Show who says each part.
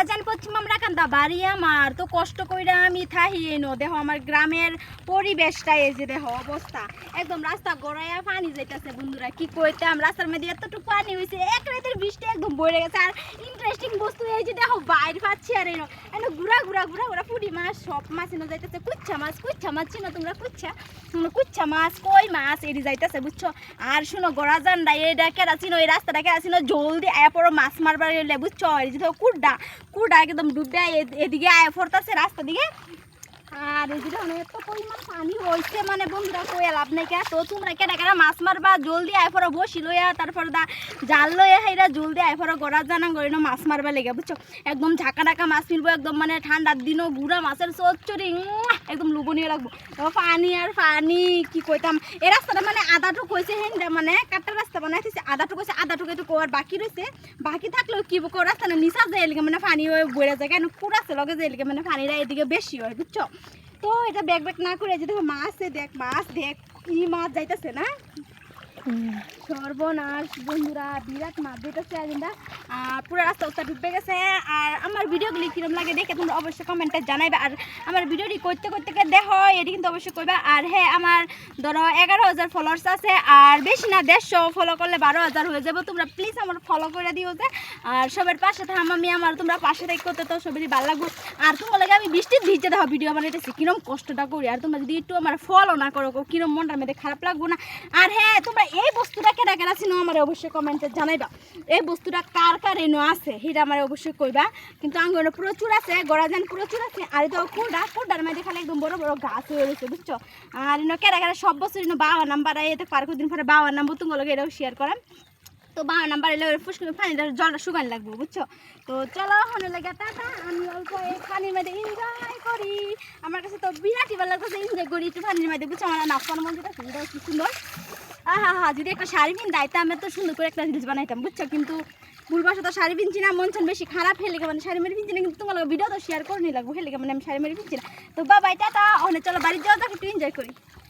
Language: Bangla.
Speaker 1: গোড়াজান পশ্চিম আমরাকান্দা বাড়ি আমার তো কষ্ট কইরা আমি থাহি এনো দেখো আমার গ্রামের পরিবেশটা এই যে দেখো অবস্থা একদম রাস্তা গড়াইয়া পানি যাইতেছে বন্ধুরা কি কইতাম রাস্তার মধ্যে এতটুকু পানি হয়েছে এক রাতের বৃষ্টি একদম বইরে গেছে আর ইন্টারেস্টিং বস্তু এই যে দেখো বাইরে পাচ্ছি আর এনো এনো ঘুরা ঘুরা ঘুরা ঘুরা পুরি মাছ সব মাছ এনো যাইতেছে কুচ্ছা মাছ চিনো তোমরা কুচ্ছা মাছ কই মাছ এটি যাইতেছে বুঝছো আর শুনো গোড়াজানটা এইটা কেরা চিনো এই রাস্তাটা কেরা চিনো জলদি আয়া পড়ো মাছ মারবার গেলে বুঝছো এই যে কুড়া একদম ডুববে এদিকে আয়া পড়তেছে রাস্তা দিকে আর এই যে এত পরিমাণ পানি হয়েছে মানে বন্ধুরা কই লাভ নাই কে তো তোমরা কেটা মাছ মারবা জলদি আয় পড়ো বসি লইয়া তারপর জাল লইয়া হাইরা জলদি আয় পড়ো গোড়াজান গড়িনো মাছ মারবা লেগে বুঝছো একদম ঝাঁকা ঢাকা মাছ মিলবো একদম মানে ঠান্ডার দিনও গুড়া মাছের চচ্চড়ি একদম লুবনীয় লাগবো পানি আর পানি কি কইতাম এই রাস্তাটা মানে আধাটুক হয়েছে হ্যাঁ মানে কাটটা রাস্তা বানাইতেছে আধাটুক হয়েছে আধাটুক একটু আর বাকি রয়েছে বাকি থাকলেও কি রাস্তা না নিচা যায় এলিকে মানে পানি বইরা যায় কেন কুড়াচ্ছে লগে যায় এলিকে মানে পানিটা এদিকে বেশি হয় বুঝছো তো এটা ব্যাগ না করে যে দেখো মাছ দেখ কি মাছ যাইতেছে না সর্বনাশ বন্ধুরা বিরাট মাছ যেতেছে আর পুরো রাস্তা উস্তা ডুবে গেছে আর আমার ভিডিওগুলি কিরম লাগে দেখে তোমরা অবশ্যই কমেন্টে জানাইবে আর আমার ভিডিওটি করতে দেখো এটি কিন্তু অবশ্যই করবে আর হ্যাঁ আমার ধরো 11,000 ফলোয়ার্স আছে আর বেশি না 150 ফলো করলে 12,000 হয়ে যাবে তোমরা প্লিজ আমার ফলো করে দিও যে আর সবার পাশে থাম আমি আমার তোমরা পাশে থাকি করতে তো সবারই ভালো লাগবে আর তোমার লাগে আমি বৃষ্টির ভিজে দেখো ভিডিও বানাইতেছি কিরম কষ্টটা করি আর তোমরা যদি একটু আমার ফলো না করো কিরম মনটার মধ্যে খারাপ লাগবো না আর হ্যাঁ তোমরা এই বস্তুটা কেটা ছিল আমার অবশ্যই কমেন্টে জানাইবা এই বস্তুটা কার এনো আছে সেটা আমার অবশ্যই কইবা কিন্তু আঙ্গনে প্রচুর আছে গোড়াজান প্রচুর আছে আর তো কুড়ার মধ্যে খালি একদম বড় বড় গাছ হয়ে রয়েছে বুঝছো আর কেটা সব বছর বাবার নাম্বার এতে পার কদিন পরে বাবার নাম্বার তোমার এটাও শেয়ার করাম তো বাবার নাম্বার এলে ফুসকুনি পানিটা জলটা শুকান লাগবো বুঝছো তো চলো হনে লাগে টাটা আমি অল্প এই পানির মধ্যে এনজয় করি আমার কাছে তো বিরাটই ভালো লাগছে এনজয় করি একটু পানির মধ্যে বুঝছো আমার নাচন মন্দিরটা কি সুন্দর হা যদি একটা শাড়ি পিন দায়িত্ব আমি তো সুন্দর করে একটা রিলস বানাইতাম বুঝছো কিন্তু ভুলবাসা তো শাড়ি পিনছি না মন বেশি খারাপ হেলে মানে শাড়ি মেরে পিনছি না কিন্তু তোমার ভিডিও তো শেয়ার করে নিয়ে লাগবো হেলে মানে আমি শাড়ি মেরে পিনছি না তো বাবাই টাটা অনেক চলো বাড়ি যাওয়া একটু এনজয় করি